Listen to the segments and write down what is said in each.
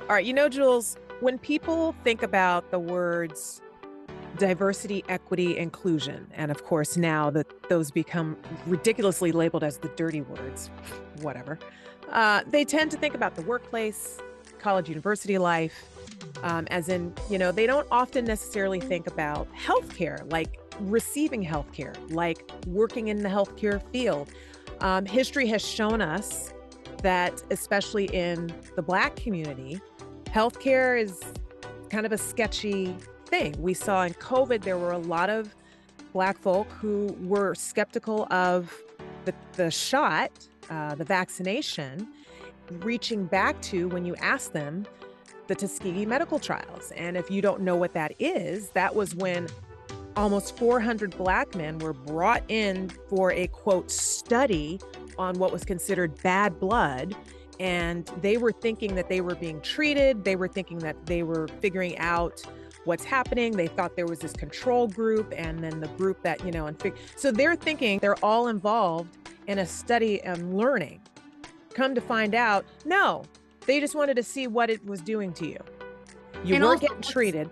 All right, Jules, when people think about the words diversity, equity, inclusion, and of course, now that those become ridiculously labeled as the dirty words, whatever, they tend to think about the workplace, college, university life, as in, they don't often necessarily think about healthcare, like receiving healthcare, like working in the healthcare field. History has shown us that, especially in the Black community, healthcare is kind of a sketchy thing. We saw in COVID, there were a lot of Black folk who were skeptical of the shot, the vaccination, reaching back to, when you ask them, the Tuskegee medical trials. And if you don't know what that is, that was when almost 400 Black men were brought in for a, quote, study on what was considered bad blood. And they were thinking that they were being treated. They were thinking that they were figuring out what's happening. They thought there was this control group and then the group that, so they're thinking they're all involved in a study and learning. Come to find out, no, they just wanted to see what it was doing to you. You weren't getting treated.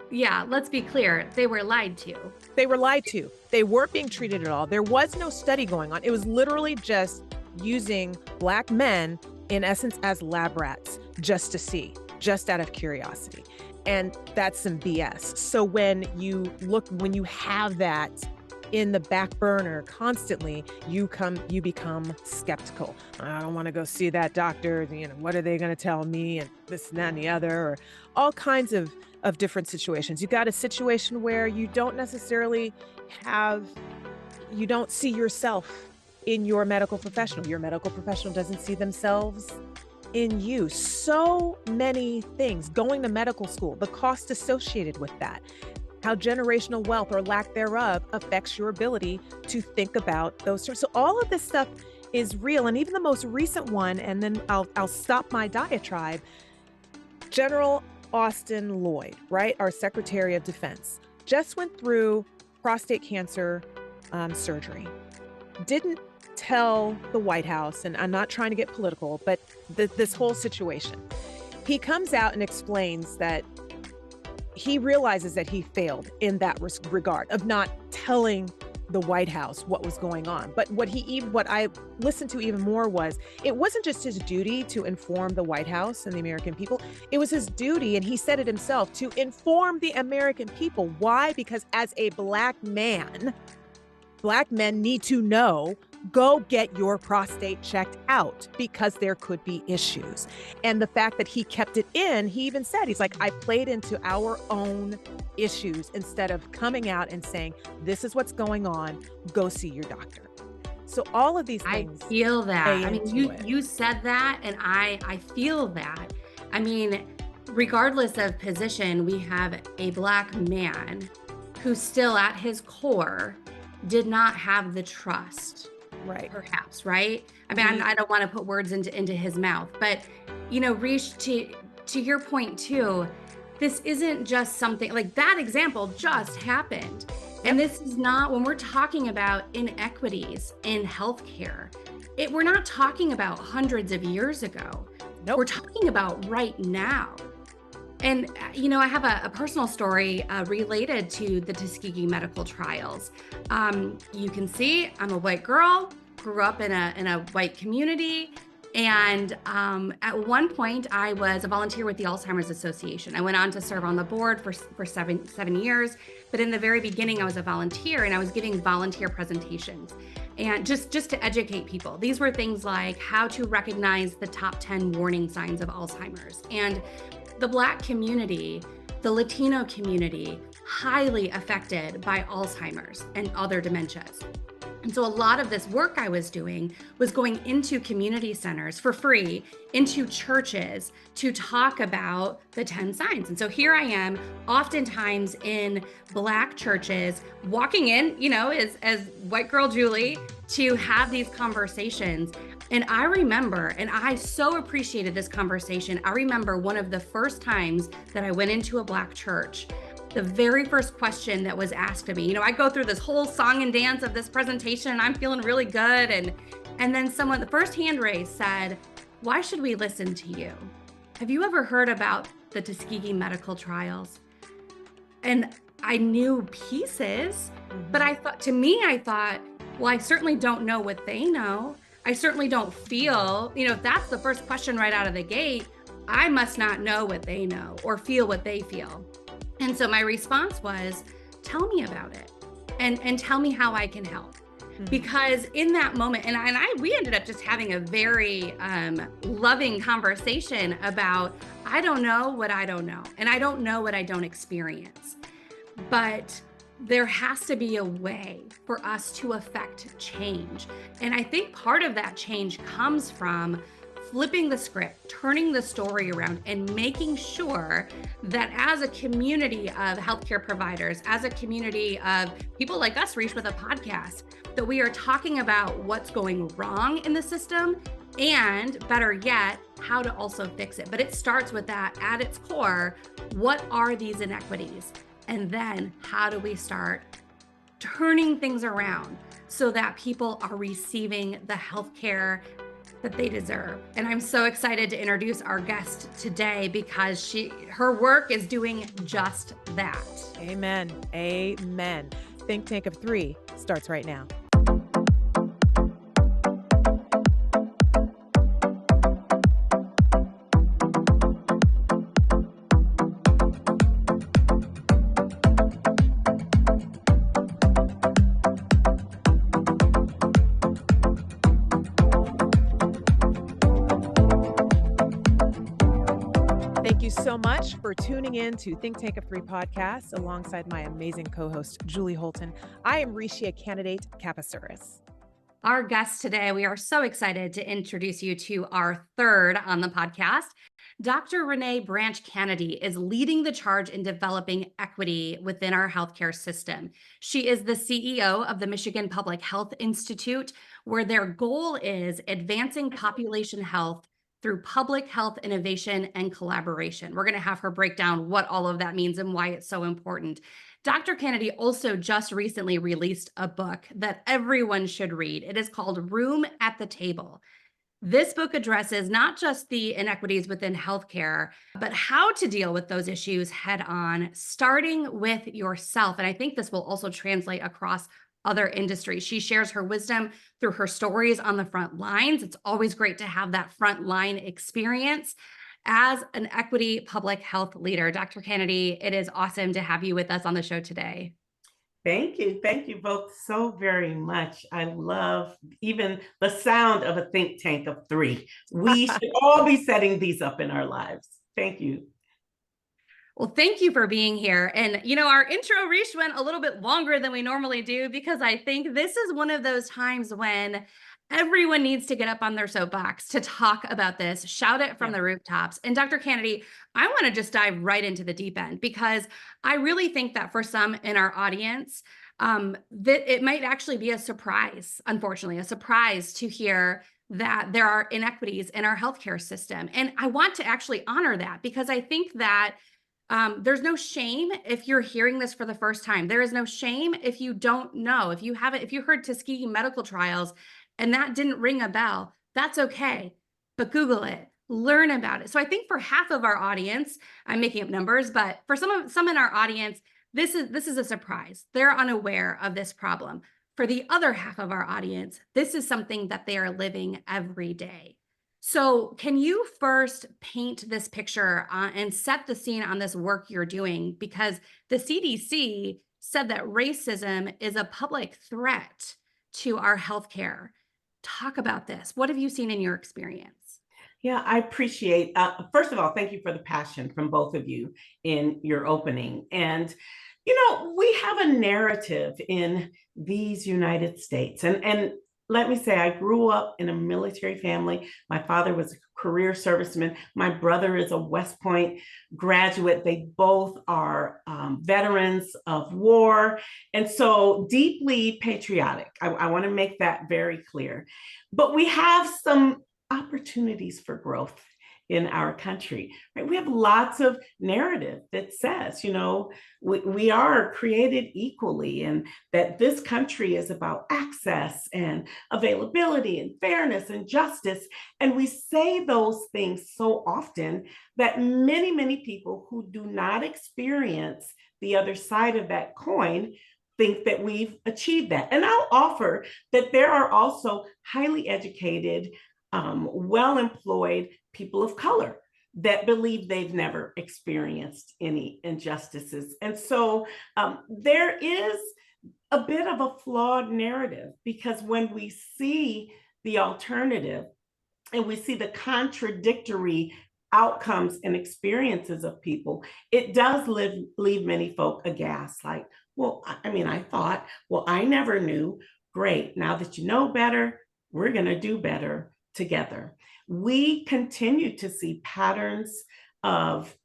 Yeah, let's be clear. They were lied to. They were lied to. They weren't being treated at all. There was no study going on. It was literally just using Black men, in essence, as lab rats, just to see, just out of curiosity. And that's some BS. So when you have that in the back burner constantly, you become skeptical. I don't want to go see that doctor. What are they going to tell me? And this and that and the other, or all kinds of different situations. You got a situation where you don't necessarily you don't see yourself in your medical professional. Your medical professional doesn't see themselves in you. So many things. Going to medical school, the cost associated with that, how generational wealth or lack thereof affects your ability to think about those terms. So all of this stuff is real. And even the most recent one, and then I'll stop my diatribe, General Austin Lloyd, right? Our Secretary of Defense, just went through prostate cancer surgery. Didn't tell the White House, and I'm not trying to get political, but this whole situation. He comes out and explains that he realizes that he failed in that regard of not telling the White House what was going on. But what I listened to even more was, it wasn't just his duty to inform the White House and the American people. It was his duty, and he said it himself, to inform the American people. Why? Because as a Black man, Black men need to know, go get your prostate checked out, because there could be issues. And the fact that he kept it in, he even said, he's like, I played into our own issues instead of coming out and saying, this is what's going on, go see your doctor. So all of these things. I feel that. I mean, you said that, and I feel that. I mean, regardless of position, we have a Black man who still at his core did not have the trust. Right. Perhaps, right? I mean, I don't want to put words into his mouth, but, Reish, to your point too, this isn't just something like that example just happened. Yep. And this is not, when we're talking about inequities in healthcare, we're not talking about hundreds of years ago. Nope. We're talking about right now. And, I have a personal story related to the Tuskegee medical trials. You can see I'm a white girl, grew up in a white community. And at one point, I was a volunteer with the Alzheimer's Association. I went on to serve on the board for seven years. But in the very beginning, I was a volunteer, and I was giving volunteer presentations. And just to educate people, these were things like how to recognize the top 10 warning signs of Alzheimer's. And the Black community, the Latino community, highly affected by Alzheimer's and other dementias. And so a lot of this work I was doing was going into community centers for free, into churches, to talk about the 10 signs. And so here I am, oftentimes in Black churches, walking in, as white girl Julie, to have these conversations. And I remember, and I so appreciated this conversation, I remember one of the first times that I went into a Black church, the very first question that was asked of me, I go through this whole song and dance of this presentation, and I'm feeling really good. And then the first hand raised said, why should we listen to you? Have you ever heard about the Tuskegee medical trials? And I knew pieces, but Mhm. I thought, to me, I thought, well, I certainly don't know what they know. I certainly don't feel, if that's the first question right out of the gate, I must not know what they know or feel what they feel. And so my response was, tell me about it and tell me how I can help. Mhm. Because in that moment, we ended up just having a very loving conversation about, I don't know what I don't know, and I don't know what I don't experience. But there has to be a way for us to affect change. And I think part of that change comes from flipping the script, turning the story around, and making sure that as a community of healthcare providers, as a community of people like us, Reach with a podcast, that we are talking about what's going wrong in the system and, better yet, how to also fix it. But it starts with that at its core. What are these inequities? And then how do we start turning things around so that people are receiving the healthcare that they deserve? And I'm so excited to introduce our guest today because her work is doing just that. Amen. Amen. Think Tank of Three starts right now. Thank you so much for tuning in to Think Tank of Three podcast alongside my amazing co-host, Julie Holton. I am Reischea Candidate Capasuris. Our guest today, we are so excited to introduce you to our third on the podcast. Dr. Renee Branch Canady is leading the charge in developing equity within our healthcare system. She is the CEO of the Michigan Public Health Institute, where their goal is advancing population health through public health innovation and collaboration. We're going to have her break down what all of that means and why it's so important. Dr. Canady also just recently released a book that everyone should read. It is called Room at the Table. This book addresses not just the inequities within healthcare, but how to deal with those issues head on, starting with yourself. And I think this will also translate across other industries. She shares her wisdom through her stories on the front lines. It's always great to have that front line experience as an equity public health leader. Dr. Canady, it is awesome to have you with us on the show today. Thank you. Thank you both so very much. I love even the sound of a think tank of three. We should all be setting these up in our lives. Thank you. Well, thank you for being here. And, our intro reach went a little bit longer than we normally do because I think this is one of those times when everyone needs to get up on their soapbox to talk about this, shout it from the rooftops. And Dr. Canady, I want to just dive right into the deep end because I really think that for some in our audience, that it might actually be a surprise, unfortunately, a surprise to hear that there are inequities in our healthcare system. And I want to actually honor that because I think that there's no shame if you're hearing this for the first time. There is no shame if you don't know. If you heard Tuskegee medical trials and that didn't ring a bell, that's okay. But Google it, learn about it. So I think for half of our audience, I'm making up numbers, but for some in our audience, this is a surprise. They're unaware of this problem. For the other half of our audience, this is something that they are living every day. So can you first paint this picture and set the scene on this work you're doing? Because the CDC said that racism is a public threat to our healthcare. Talk about this. What have you seen in your experience? Yeah, I appreciate, first of all, thank you for the passion from both of you in your opening. And, we have a narrative in these United States. And let me say, I grew up in a military family. My father was a career serviceman. My brother is a West Point graduate. They both are veterans of war. And so deeply patriotic. I want to make that very clear. But we have some opportunities for growth in our country, right? We have lots of narrative that says, we are created equally, and that this country is about access and availability and fairness and justice. And we say those things so often that many, many people who do not experience the other side of that coin think that we've achieved that. And I'll offer that there are also highly educated, well-employed people of color that believe they've never experienced any injustices. And so there is a bit of a flawed narrative, because when we see the alternative and we see the contradictory outcomes and experiences of people, it does leave many folk aghast, like, well, I thought, well, I never knew. Great. Now that you know better, we're going to do better together. We continue to see patterns of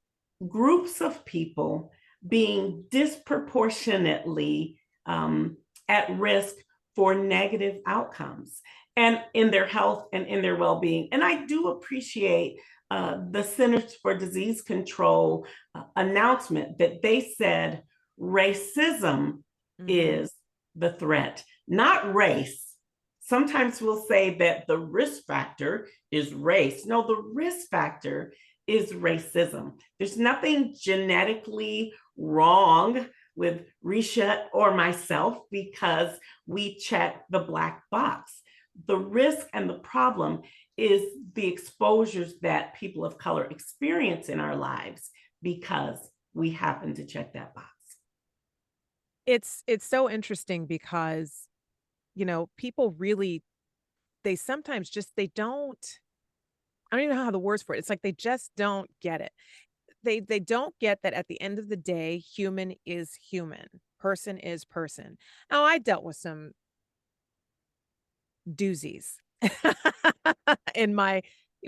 groups of people being disproportionately at risk for negative outcomes, and in their health and in their well-being. And I do appreciate the Centers for Disease Control announcement that they said racism is the threat, not race. Sometimes we'll say that the risk factor is race. No, the risk factor is racism. There's nothing genetically wrong with Reischea or myself because we check the black box. The risk and the problem is the exposures that people of color experience in our lives because we happen to check that box. It's so interesting because, people really, they sometimes just, they don't, I don't even know how the words for it. It's like they just don't get it. They don't get that at the end of the day, human is human, person is person. Now, I dealt with some doozies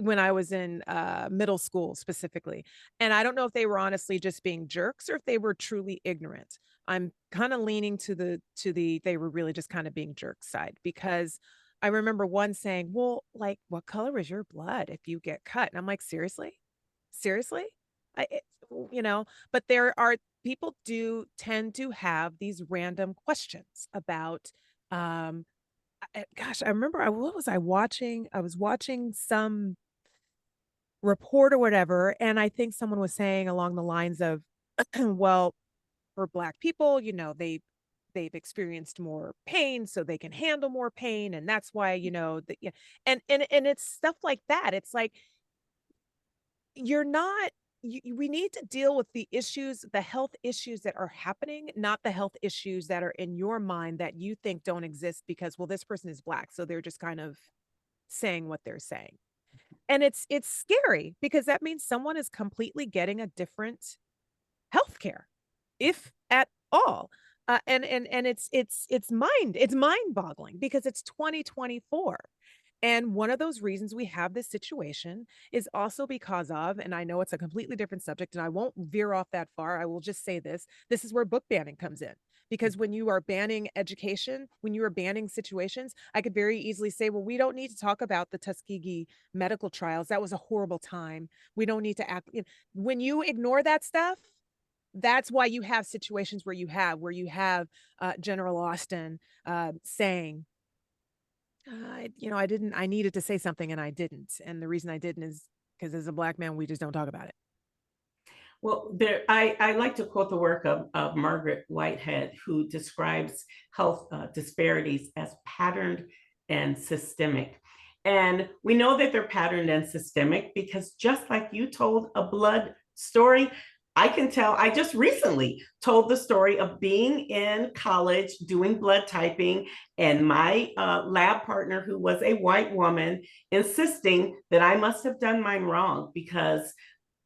when I was in middle school specifically. And I don't know if they were honestly just being jerks or if they were truly ignorant. I'm kind of leaning to the they were really just kind of being jerks side, because I remember one saying, well, like, what color is your blood if you get cut? And I'm like, seriously? Seriously? I, it, but there are people do tend to have these random questions about, gosh, I remember what was I watching? I was watching some report or whatever, and I think someone was saying along the lines of, well, for Black people, they've experienced more pain, so they can handle more pain, and that's why, yeah. And it's stuff like that. It's like, you're not we need to deal with the issues, the health issues that are happening, not the health issues that are in your mind that you think don't exist because, well, this person is Black, so they're just kind of saying what they're saying. And it's scary because that means someone is completely getting a different healthcare, if at all. And it's mind-boggling because it's 2024. And one of those reasons we have this situation is also because of, and I know it's a completely different subject and I won't veer off that far. I will just say this is where book banning comes in. Because when you are banning education, when you are banning situations, I could very easily say, well, we don't need to talk about the Tuskegee medical trials. That was a horrible time. We don't need to act. When you ignore that stuff, that's why you have situations where you have General Austin saying, I needed to say something and I didn't. And the reason I didn't is because as a Black man, we just don't talk about it. Well, I like to quote the work of Margaret Whitehead, who describes health disparities as patterned and systemic. And we know that they're patterned and systemic because just like you told a blood story, I can tell, I just recently told the story of being in college doing blood typing and my lab partner, who was a white woman, insisting that I must have done mine wrong because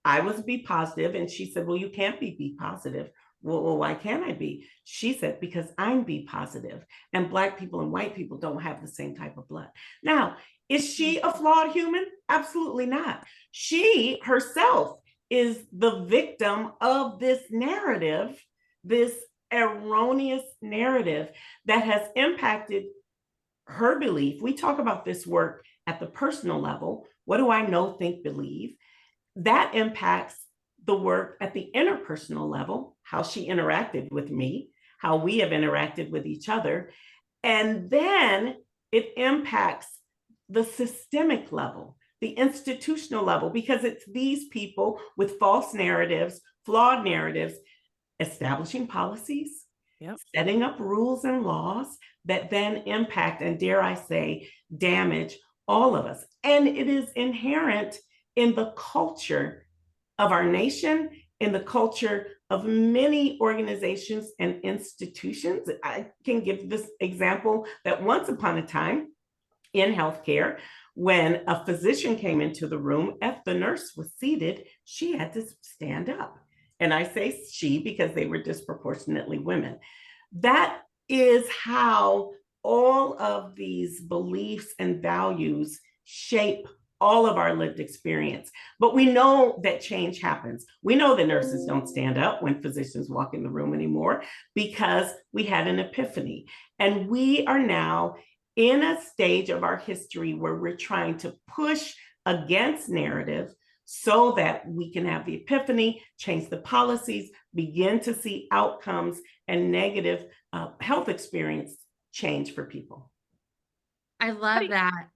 I was B positive. And she said, well, you can't be B positive. Well, why can't I be? She said, because I'm B positive and Black people and white people don't have the same type of blood. Now, is she a flawed human? Absolutely not. She herself is the victim of this narrative, this erroneous narrative that has impacted her belief. We talk about this work at the personal level. What do I know, think, believe? that impacts the work at the interpersonal level, how she interacted with me, how we have interacted with each other. And then it impacts the systemic level, the institutional level, because it's these people with false narratives, flawed narratives, establishing policies, Yep. setting up rules and laws that then impact and, dare I say, damage all of us. And it is inherent in the culture of our nation, in the culture of many organizations and institutions. I can give this example that once upon a time in healthcare, when a physician came into the room, if the nurse was seated, she had to stand up. And I say she because they were disproportionately women. That is how all of these beliefs and values shape all of our lived experience. But we know that change happens. We know that nurses don't stand up when physicians walk in the room anymore because we had an epiphany. And we are now in a stage of our history where we're trying to push against narrative so that we can have the epiphany, change the policies, begin to see outcomes and negative health experience change for people. I love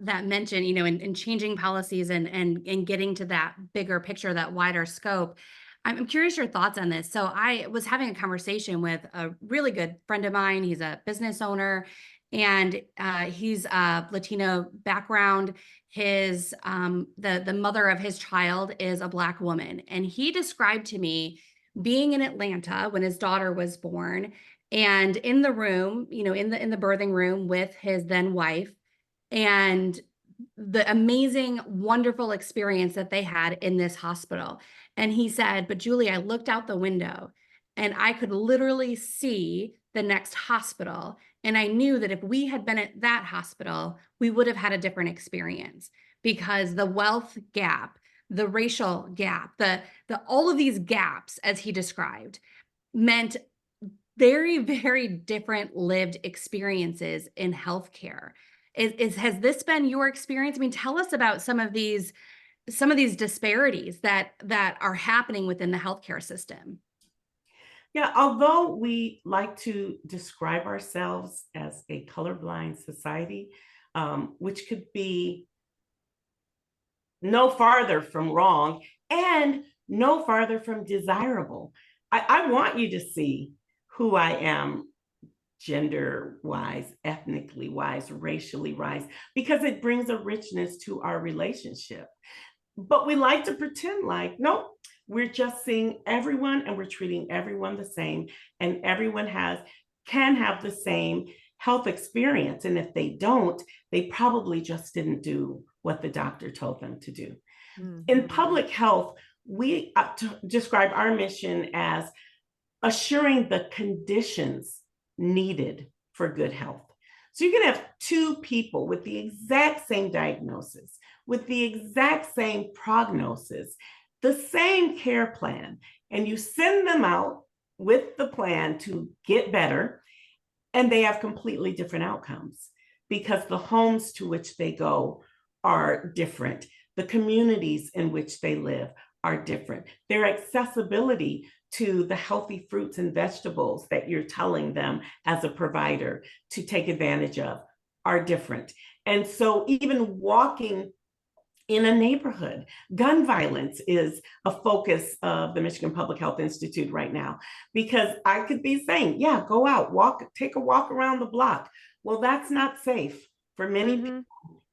that mention, in changing policies and getting to that bigger picture, that wider scope. I'm curious your thoughts on this. So I was having a conversation with a really good friend of mine. He's a business owner, and he's a Latino background. His the mother of his child is a Black woman, and he described to me being in Atlanta when his daughter was born, and in the room, in the birthing room with his then wife, and the amazing, wonderful experience that they had in this hospital. And he said, but Julie, I looked out the window and I could literally see the next hospital. And I knew that if we had been at that hospital, we would have had a different experience, because the wealth gap, the racial gap, the all of these gaps, as he described, meant very, very different lived experiences in healthcare. Has this been your experience? I mean, tell us about some of these disparities that are happening within the healthcare system. Yeah, although we like to describe ourselves as a colorblind society, which could be no farther from wrong and no farther from desirable. I want you to see who I am, gender wise, ethnically wise, racially wise, because it brings a richness to our relationship. But we like to pretend like, nope, we're just seeing everyone and we're treating everyone the same, and everyone can have the same health experience. And if they don't, they probably just didn't do what the doctor told them to do. Mm-hmm. In public health, we describe our mission as assuring the conditions needed for good health. So you can have two people with the exact same diagnosis, with the exact same prognosis, the same care plan, and you send them out with the plan to get better, and they have completely different outcomes because the homes to which they go are different. The communities in which they live are different. Their accessibility to the healthy fruits and vegetables that you're telling them as a provider to take advantage of are different. And so even walking in a neighborhood, gun violence is a focus of the Michigan Public Health Institute right now, because I could be saying, yeah, go out, take a walk around the block. Well, that's not safe for many people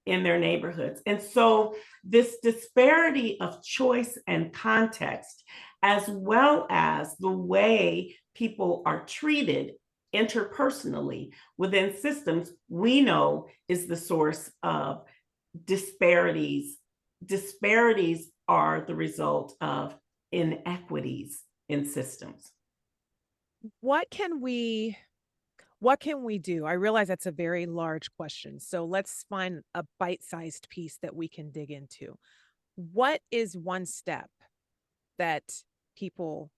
in their neighborhoods. And so this disparity of choice and context, as well as the way people are treated interpersonally within systems, we know is the source of disparities. Disparities are the result of inequities in systems. What can we do? I realize that's a very large question. So let's find a bite-sized piece that we can dig into. What is one step that people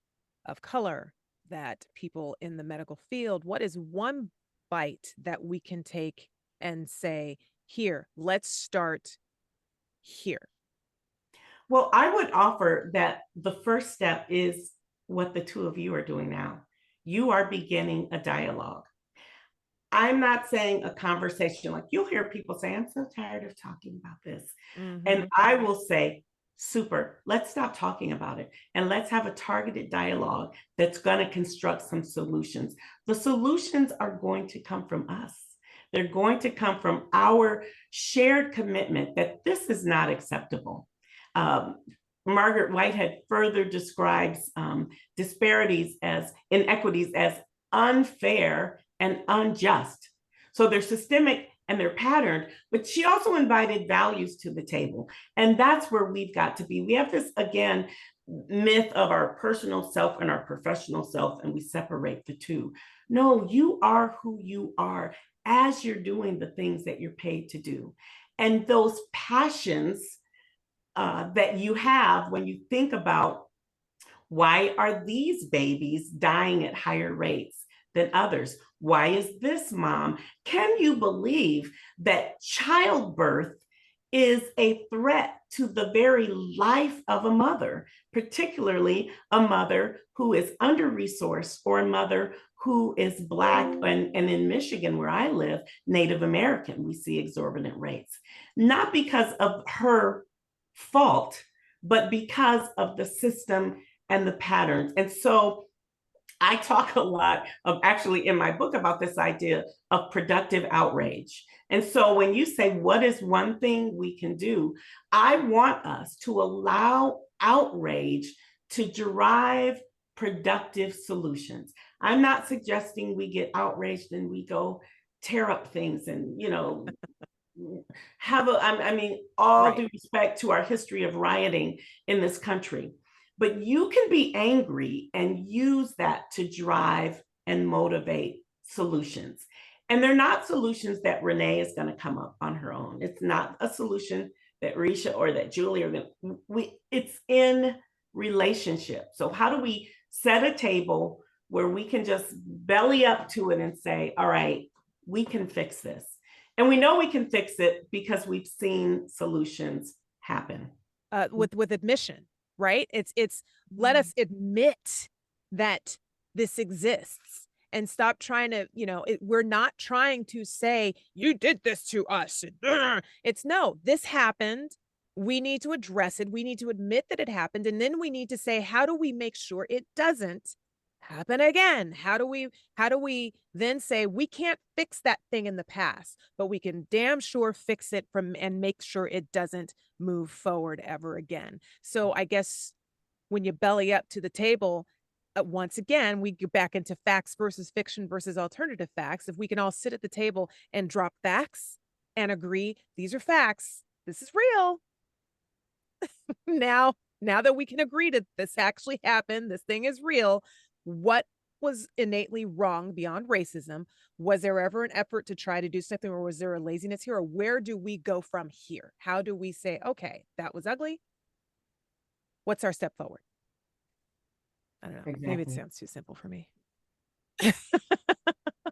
of color, that people in the medical field, what is one bite that we can take and say, here, let's start here? Well, I would offer that the first step is what the two of you are doing now. You are beginning a dialogue. I'm not saying a conversation like you'll hear people say, I'm so tired of talking about this. And I will say, super, let's stop talking about it and let's have a targeted dialogue that's going to construct some solutions. The solutions are going to come from us. They're going to come from our shared commitment that this is not acceptable. Margaret Whitehead further describes disparities as inequities as unfair and unjust. So they're systemic and they're patterned, but she also invited values to the table. And that's where we've got to be. We have this, again, myth of our personal self and our professional self, and we separate the two. No, you are who you are as you're doing the things that you're paid to do. And those passions that you have when you think about why are these babies dying at higher rates than others? Why is this mom? Can you believe that childbirth is a threat to the very life of a mother, particularly a mother who is under-resourced or a mother who is Black, and in Michigan, where I live, Native American, we see exorbitant rates, not because of her fault, but because of the system and the patterns. And so I talk a lot of actually in my book about this idea of productive outrage. And so when you say, what is one thing we can do? I want us to allow outrage to drive productive solutions. I'm not suggesting we get outraged and we go tear up things and, I mean, all due respect to our history of rioting in this country. But you can be angry and use that to drive and motivate solutions. And they're not solutions that Renee is going to come up on her own. It's not a solution that Reischea or that Julie are going to, it's in relationship. So how do we set a table where we can just belly up to it and say, all right, we can fix this. And we know we can fix it because we've seen solutions happen. With admission, right? It's let us admit that this exists and stop trying to, we're not trying to say, you did this to us. It's no, this happened. We need to address it. We need to admit that it happened. And then we need to say, how do we make sure it doesn't happen again? How do we then say we can't fix that thing in the past, but we can damn sure fix it and make sure it doesn't move forward ever again. So I guess when you belly up to the table, once again, we get back into facts versus fiction versus alternative facts. If we can all sit at the table and drop facts and agree, these are facts, this is real. Now that we can agree that this actually happened, this thing is real, what was innately wrong beyond racism? Was there ever an effort to try to do something, or was there a laziness here? Or where do we go from here? How do we say, okay, that was ugly. What's our step forward? I don't know. Exactly. Maybe it sounds too simple for me.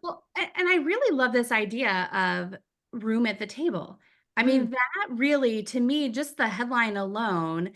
Well, and I really love this idea of room at the table. I mean, that really, to me, just the headline alone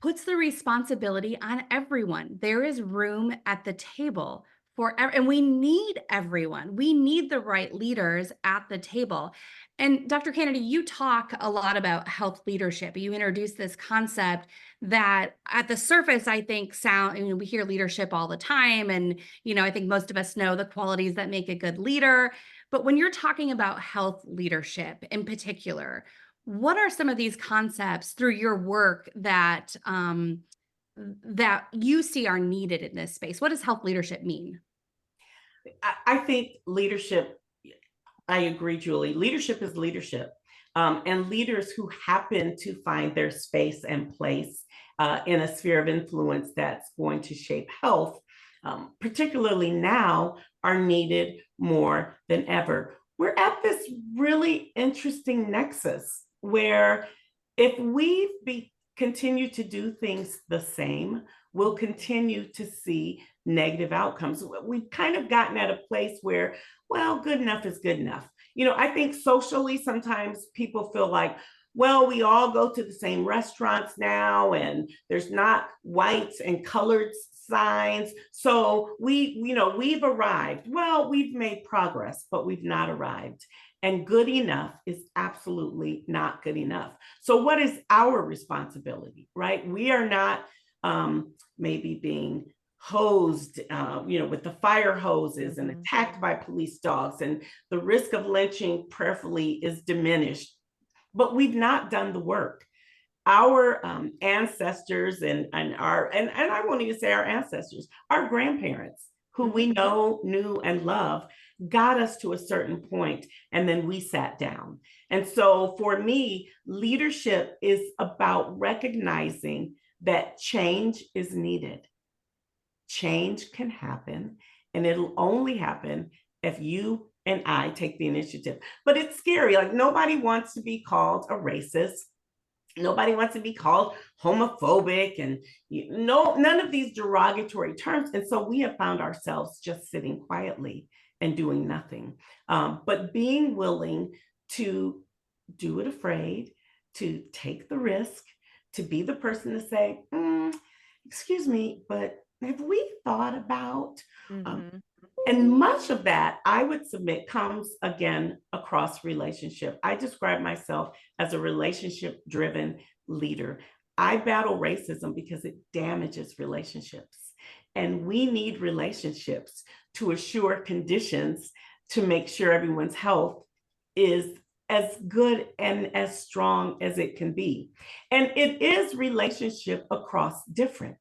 puts the responsibility on everyone. There is room at the table and we need everyone. We need the right leaders at the table. And Dr. Canady, you talk a lot about health leadership. You introduce this concept that at the surface, I think we hear leadership all the time. And, I think most of us know the qualities that make a good leader. But when you're talking about health leadership in particular, what are some of these concepts through your work that you see are needed in this space? What does health leadership mean? I think leadership, I agree, Julie. Leadership is leadership. And leaders who happen to find their space and place in a sphere of influence that's going to shape health, particularly now, are needed more than ever. We're at this really interesting nexus where if we continue to do things the same, we'll continue to see negative outcomes. We've kind of gotten at a place where, well, good enough is good enough. I think socially, sometimes people feel like, well, we all go to the same restaurants now, and there's not whites and colored signs. So we've arrived. Well, we've made progress, but we've not arrived. And good enough is absolutely not good enough. So what is our responsibility, right? We are not maybe being hosed, with the fire hoses and attacked by police dogs, and the risk of lynching prayerfully is diminished. But we've not done the work. Our ancestors and I won't even say our ancestors, our grandparents, who we know, knew, and love, got us to a certain point, and then we sat down. And so for me, leadership is about recognizing that change is needed. Change can happen, and it'll only happen if you and I take the initiative. But it's scary. Like, nobody wants to be called a racist. Nobody wants to be called homophobic, and none of these derogatory terms. And so we have found ourselves just sitting quietly and doing nothing. But being willing to do it afraid, to take the risk, to be the person to say, excuse me, but have we thought about? And much of that, I would submit, comes again across relationship. I describe myself as a relationship-driven leader. I battle racism because it damages relationships. And we need relationships to assure conditions to make sure everyone's health is as good and as strong as it can be. And it is relationship across difference.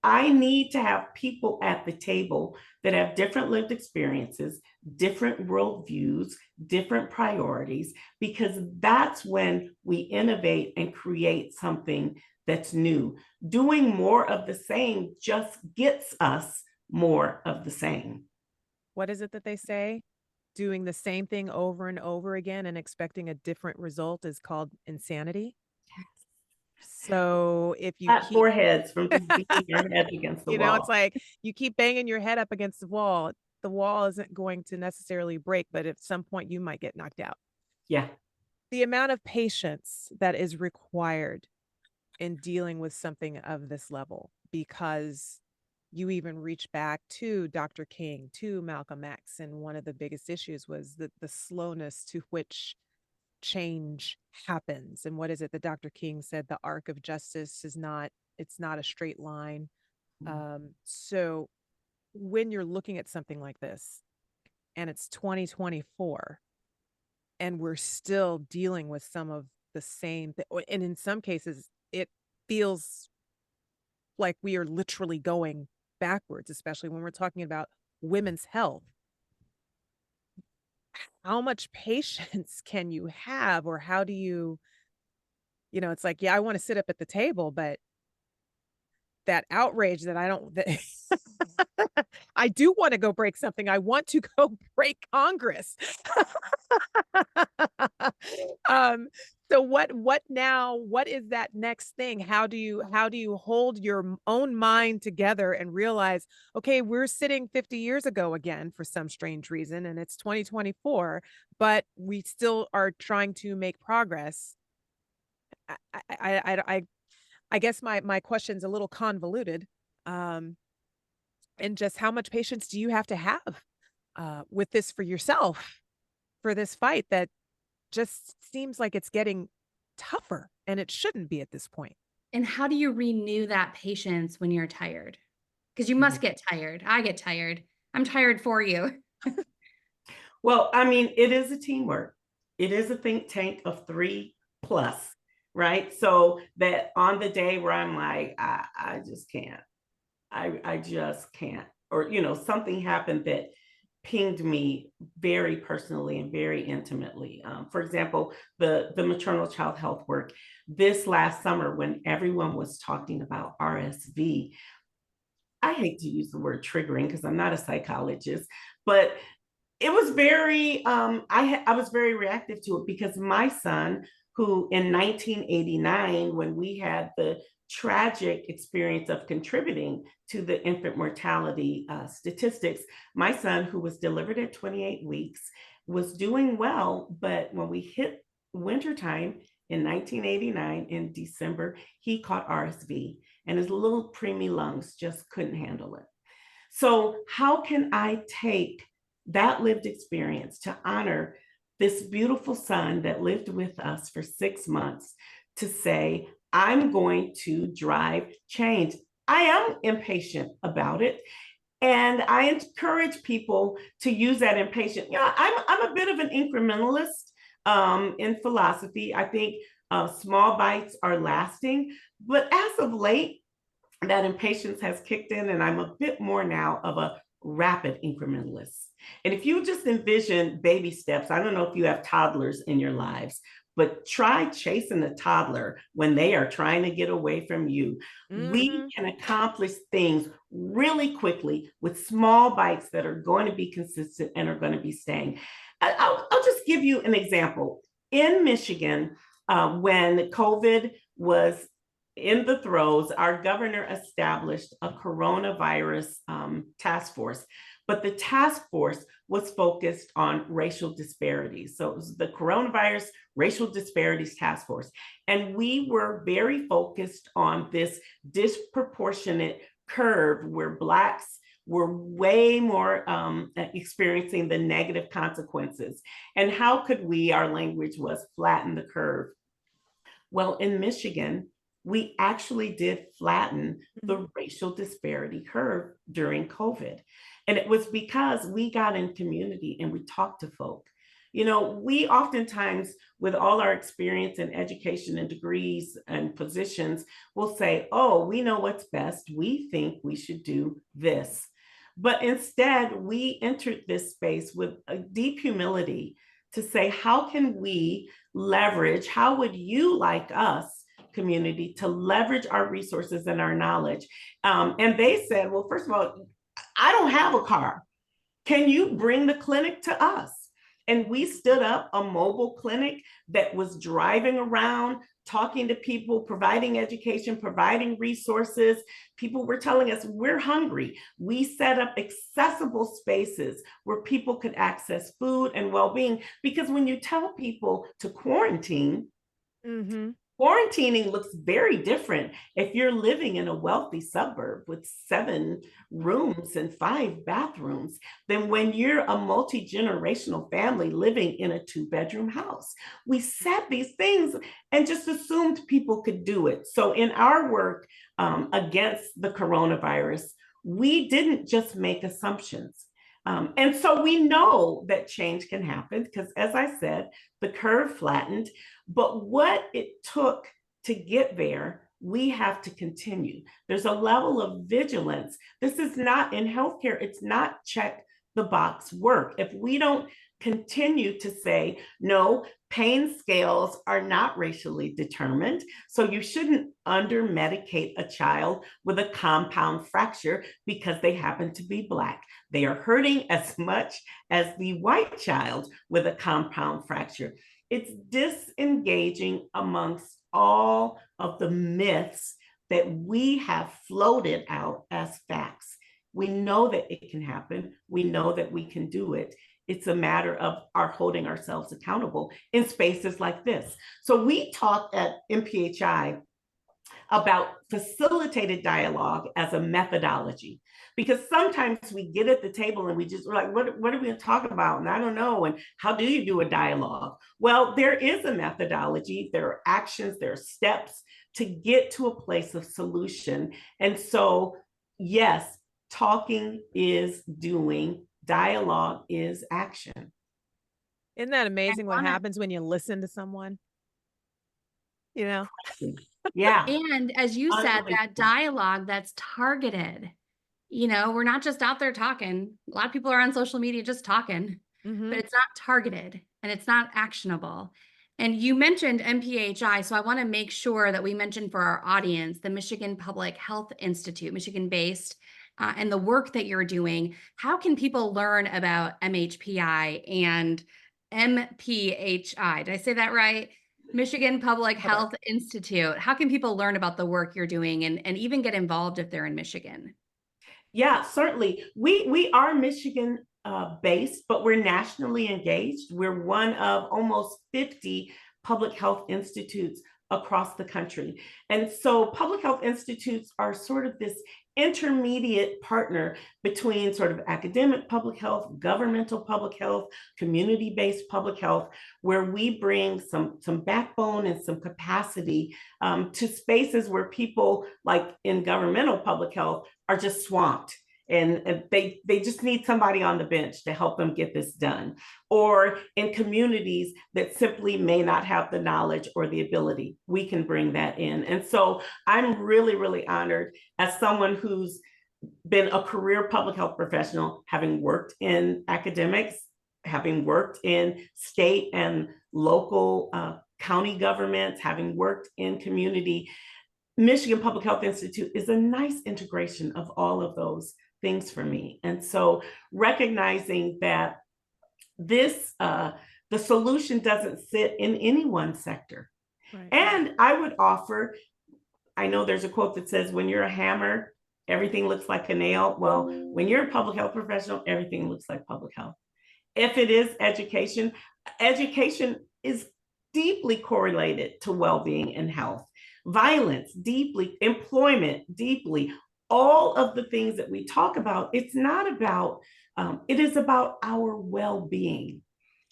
I need to have people at the table that have different lived experiences, different worldviews, different priorities, because that's when we innovate and create something that's new. Doing more of the same just gets us more of the same. What is it that they say? Doing the same thing over and over again and expecting a different result is called insanity. So if you keep foreheads from just beating your head against the wall. It's like you keep banging your head up against the wall isn't going to necessarily break, but at some point you might get knocked out. Yeah. The amount of patience that is required in dealing with something of this level, because you even reach back to Dr. King, to Malcolm X, and one of the biggest issues was the slowness to which change happens. And what is it that Dr. King said? The arc of justice is not a straight line. So when you're looking at something like this and it's 2024 and we're still dealing with some of the same and in some cases it feels like we are literally going backwards, especially when we're talking about women's health. How much patience can you have, or how do you, it's like, yeah, I want to sit up at the table, but that outrage that I do want to go break something. I want to go break Congress. So what now? What is that next thing? How do you hold your own mind together and realize, okay, we're sitting 50 years ago again for some strange reason, and it's 2024, but we still are trying to make progress. I guess my question's a little convoluted. And just how much patience do you have to have with this for yourself, for this fight that just seems like it's getting tougher, and it shouldn't be at this point? And how do you renew that patience when you're tired? Because you must get tired. I get tired. I'm tired for you. Well, I mean, it is a teamwork. It is a think tank of 3+, right? So that on the day where I'm like, I just can't. I just can't. Or, something happened that pinged me very personally and very intimately. For example, the maternal child health work this last summer, when everyone was talking about RSV, I hate to use the word triggering because I'm not a psychologist, but it was very, I was very reactive to it, because my son, who in 1989, when we had the tragic experience of contributing to the infant mortality statistics, my son, who was delivered at 28 weeks, was doing well, but when we hit wintertime, in 1989 in December, he caught RSV and his little preemie lungs just couldn't handle it. So how can I take that lived experience to honor this beautiful son that lived with us for 6 months to say, I'm going to drive change. I am impatient about it. And I encourage people to use that impatience. I'm a bit of an incrementalist in philosophy. I think small bites are lasting, but as of late, that impatience has kicked in, and I'm a bit more now of a rapid incrementalist. And if you just envision baby steps, I don't know if you have toddlers in your lives, but try chasing a toddler when they are trying to get away from you. We can accomplish things really quickly with small bites that are going to be consistent and are going to be staying. I'll just give you an example. In Michigan, when COVID was in the throes, our governor established a coronavirus task force, but the task force was focused on racial disparities. So it was the coronavirus racial disparities task force. And we were very focused on this disproportionate curve where Blacks were way more experiencing the negative consequences. And how could we, our language was flatten the curve. Well, in Michigan, we actually did flatten the racial disparity curve during COVID. And it was because we got in community and we talked to folk. We oftentimes, with all our experience in education and degrees and positions, will say, oh, we know what's best. We think we should do this. But instead, we entered this space with a deep humility to say, how can we leverage, how would you like us, community, to leverage our resources and our knowledge? And they said, well, first of all, I don't have a car. Can you bring the clinic to us? And we stood up a mobile clinic that was driving around, talking to people, providing education, providing resources. People were telling us, we're hungry. We set up accessible spaces where people could access food and well-being. Because when you tell people to quarantine, quarantining looks very different if you're living in a wealthy suburb with 7 rooms and 5 bathrooms than when you're a multi-generational family living in a 2-bedroom house. We said these things and just assumed people could do it. So in our work against the coronavirus, we didn't just make assumptions. And so we know that change can happen because, as I said, the curve flattened. But what it took to get there, we have to continue. There's a level of vigilance. This is not in healthcare, it's not check the box work. If we don't continue to say, no, pain scales are not racially determined, so you shouldn't under-medicate a child with a compound fracture because they happen to be Black. They are hurting as much as the white child with a compound fracture. It's disengaging amongst all of the myths that we have floated out as facts. We know that it can happen. We know that we can do it. It's a matter of our holding ourselves accountable in spaces like this. So we talk at MPHI about facilitated dialogue as a methodology, because sometimes we get at the table and we're like, what are we going to talk about? And I don't know. And how do you do a dialogue? Well, there is a methodology. There are actions, there are steps to get to a place of solution. And so, yes, talking is doing, dialogue is action. Isn't that amazing what happens when you listen to someone? Yeah. And as you said, that dialogue that's targeted, we're not just out there talking. A lot of people are on social media just talking, but it's not targeted and it's not actionable. And you mentioned MPHI, so I want to make sure that we mention for our audience the Michigan Public Health Institute, Michigan-based, and the work that you're doing. How can people learn about MHPI and MPHI? Did I say that right? Michigan Public Health Institute. How can people learn about the work you're doing and even get involved if they're in Michigan? Yeah, certainly. We are Michigan based, but we're nationally engaged. We're one of almost 50 public health institutes across the country. And so public health institutes are sort of this intermediate partner between sort of academic public health, governmental public health, community-based public health, where we bring some backbone and some capacity to spaces where people, like in governmental public health, are just swamped. And they just need somebody on the bench to help them get this done. Or in communities that simply may not have the knowledge or the ability, we can bring that in. And so I'm really, really honored as someone who's been a career public health professional, having worked in academics, having worked in state and local county governments, having worked in community. Michigan Public Health Institute is a nice integration of all of those things for me. And so recognizing that this, the solution doesn't sit in any one sector. Right. And I would offer, I know there's a quote that says, when you're a hammer, everything looks like a nail. Well, when you're a public health professional, everything looks like public health. If it is education, education is deeply correlated to well-being and health. Violence, deeply, employment, deeply, all of the things that we talk about, it's not about, it is about our well-being.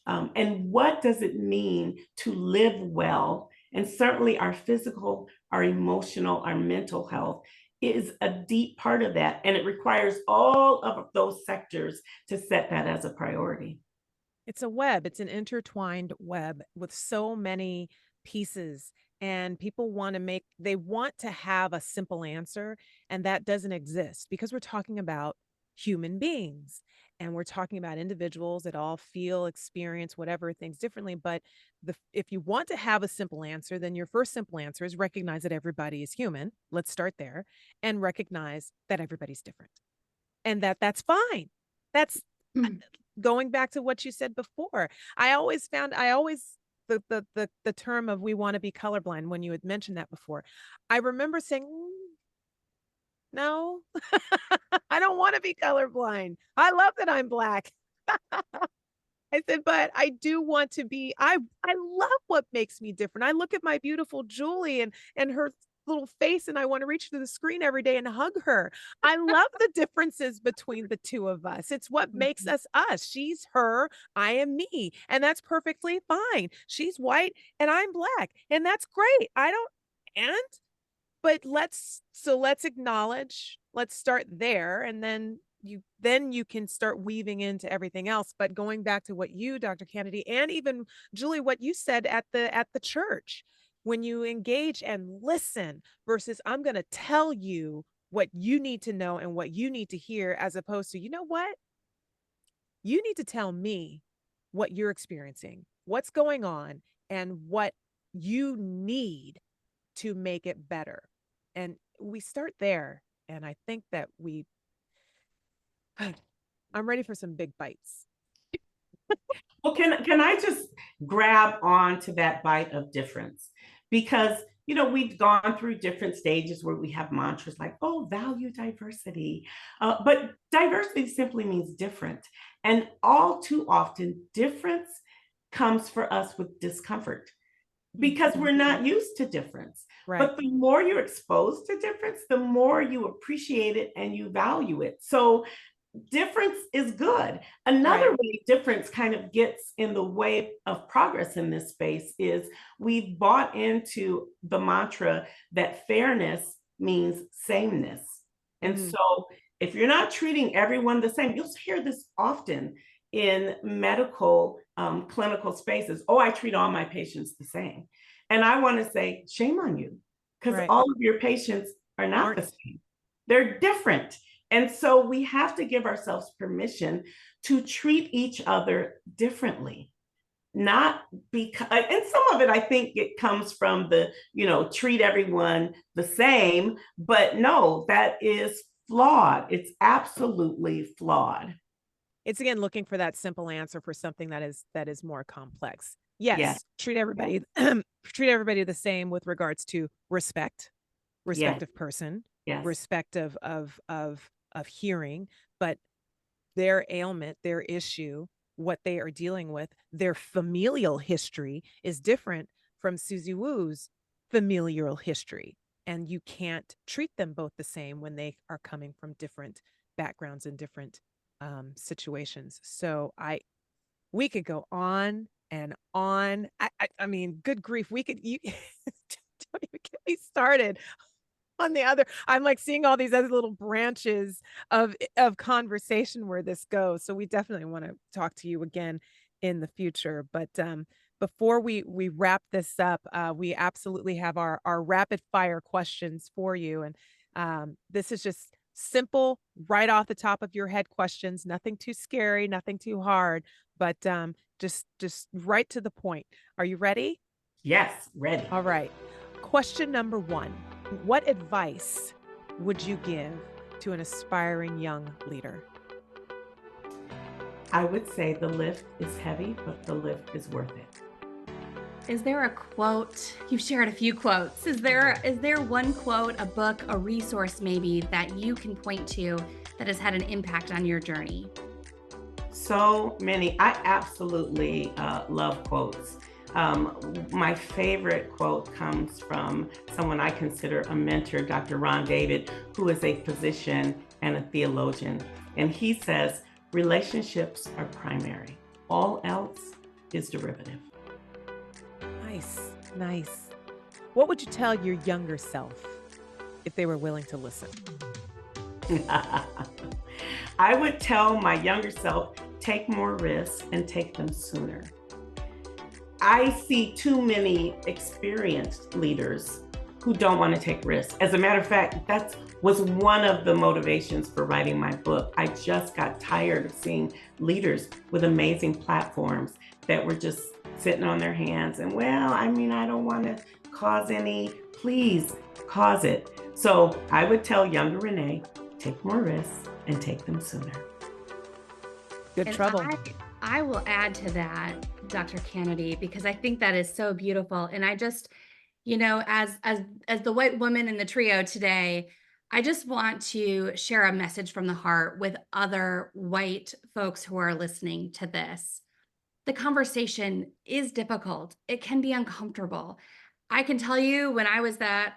And what does it mean to live well? And certainly our physical, our emotional, our mental health is a deep part of that. And it requires all of those sectors to set that as a priority. It's a web. It's an intertwined web with so many pieces. And people they want to have a simple answer, and that doesn't exist because we're talking about human beings and we're talking about individuals that all feel, experience, whatever things differently. But if you want to have a simple answer, then your first simple answer is recognize that everybody is human. Let's start there and recognize that everybody's different and that's fine. That's going back to what you said before. The term of we want to be colorblind, when you had mentioned that before, I remember saying, no, I don't want to be colorblind. I love that I'm Black. I said, but I do want to be, I love what makes me different. I look at my beautiful Julie and her little face, and I want to reach through the screen every day and hug her. I love the differences between the two of us. It's what makes us us. She's her, I am me, and that's perfectly fine. She's white and I'm Black, and that's great. But let's acknowledge, let's start there, and then you can start weaving into everything else. But going back to what you, Dr. Canady, and even Julie, what you said at the church, when you engage and listen versus I'm going to tell you what you need to know and what you need to hear, as opposed to, you know what? You need to tell me what you're experiencing, what's going on, and what you need to make it better. And we start there. And I think that I'm ready for some big bites. Well, can I just grab on to that bite of difference? Because, you know, we've gone through different stages where we have mantras like, oh, value diversity. But diversity simply means different. And all too often, difference comes for us with discomfort because we're not used to difference. Right. But the more you're exposed to difference, the more you appreciate it and you value it. So difference is good. Another way difference kind of gets in the way of progress in this space is we've bought into the mantra that fairness means sameness. And so if you're not treating everyone the same, you'll hear this often in medical clinical spaces. Oh, I treat all my patients the same. And I want to say, shame on you, because all of your patients are not the same. They're different. And so we have to give ourselves permission to treat each other differently. Not because, and some of it, I think it comes from the, you know, treat everyone the same, but no, that is flawed. It's absolutely flawed. It's again, looking for that simple answer for something that is more complex. Yes. Treat everybody, treat everybody the same with regards to respect of person, respect of hearing, but their ailment, their issue, what they are dealing with, their familial history is different from Susie Wu's familial history. And you can't treat them both the same when they are coming from different backgrounds and different situations. So we could go on and on. I mean, good grief, you don't even get me started on the other. I'm like seeing all these other little branches of conversation where this goes. So we definitely want to talk to you again in the future. But before we wrap this up, we absolutely have our rapid fire questions for you. And this is just simple, right off the top of your head questions, nothing too scary, nothing too hard, but just right to the point. Are you ready? Yes, ready. All right. Question number 1. What advice would you give to an aspiring young leader? I would say the lift is heavy, but the lift is worth it. Is there a quote? You've shared a few quotes. Is there one quote, a book, a resource maybe that you can point to that has had an impact on your journey? So many. I absolutely love quotes. My favorite quote comes from someone I consider a mentor, Dr. Ron David, who is a physician and a theologian. And he says, relationships are primary. All else is derivative. Nice, nice. What would you tell your younger self if they were willing to listen? I would tell my younger self, take more risks and take them sooner. I see too many experienced leaders who don't want to take risks. As a matter of fact, that was one of the motivations for writing my book. I just got tired of seeing leaders with amazing platforms that were just sitting on their hands and, well, I mean, I don't want to cause any, please cause it. So I would tell younger Renee, take more risks and take them sooner. Good trouble. I will add to that, Dr. Canady, because I think that is so beautiful. And I just, as the white woman in the trio today, I just want to share a message from the heart with other white folks who are listening to this. The conversation is difficult. It can be uncomfortable. I can tell you when I was that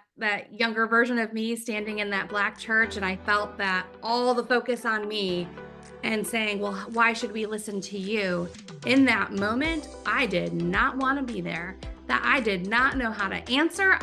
younger version of me standing in that Black church and I felt that all the focus on me and saying, well, why should we listen to you? In that moment, I did not want to be there, that I did not know how to answer.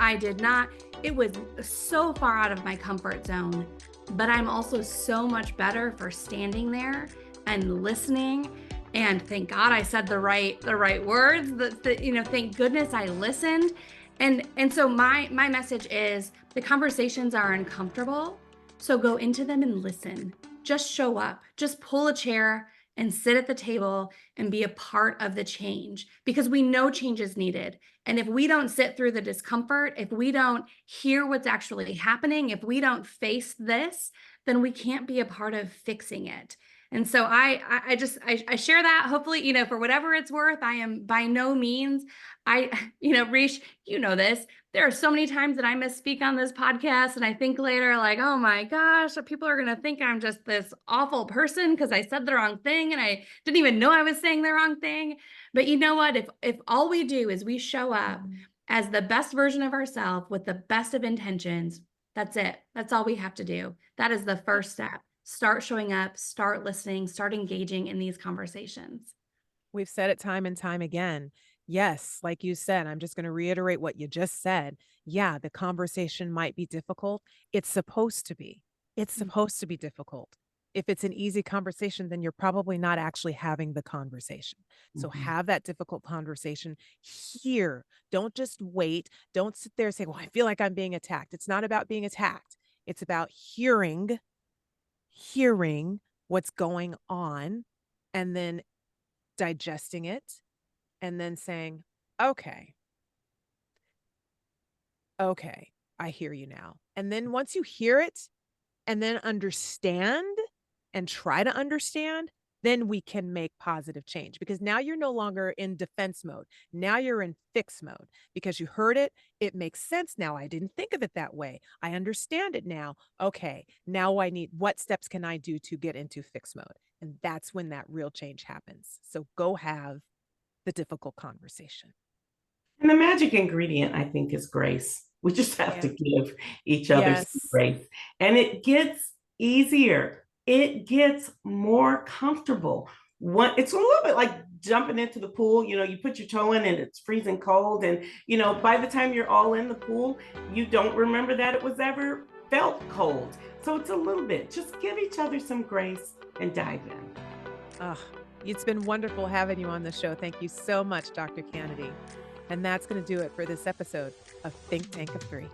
It was so far out of my comfort zone, but I'm also so much better for standing there and listening. And thank God I said the right words. Thank goodness I listened. And so my message is the conversations are uncomfortable. So go into them and listen. Just show up. Just pull a chair and sit at the table and be a part of the change, because we know change is needed. And if we don't sit through the discomfort, if we don't hear what's actually happening, if we don't face this, then we can't be a part of fixing it. And so I share that, hopefully, for whatever it's worth. I am by no means, Reish, this, there are so many times that I misspeak on this podcast and I think later like, oh my gosh, people are going to think I'm just this awful person because I said the wrong thing and I didn't even know I was saying the wrong thing. But you know what? If all we do is we show up as the best version of ourselves with the best of intentions, that's it. That's all we have to do. That is the first step. Start showing up, start listening, start engaging in these conversations. We've said it time and time again. Yes, like you said, I'm just going to reiterate what you just said. Yeah, the conversation might be difficult. It's supposed to be. It's supposed to be difficult. If it's an easy conversation, then you're probably not actually having the conversation. So have that difficult conversation here. Don't just wait. Don't sit there and say, well, I feel like I'm being attacked. It's not about being attacked. It's about hearing what's going on and then digesting it and then saying, okay, I hear you now. And then once you hear it and then understand and try to understand, then we can make positive change, because now you're no longer in defense mode. Now you're in fix mode because you heard it. It makes sense now. I didn't think of it that way. I understand it now. Okay, now what steps can I do to get into fix mode? And that's when that real change happens. So go have the difficult conversation. And the magic ingredient, I think, is grace. We just have to give each other some Yes. grace. And it gets easier. It gets more comfortable. It's a little bit like jumping into the pool. You put your toe in and it's freezing cold. And, by the time you're all in the pool, you don't remember that it was ever felt cold. So it's a little bit. Just give each other some grace and dive in. Oh, it's been wonderful having you on the show. Thank you so much, Dr. Canady. And that's going to do it for this episode of Think Tank of Three.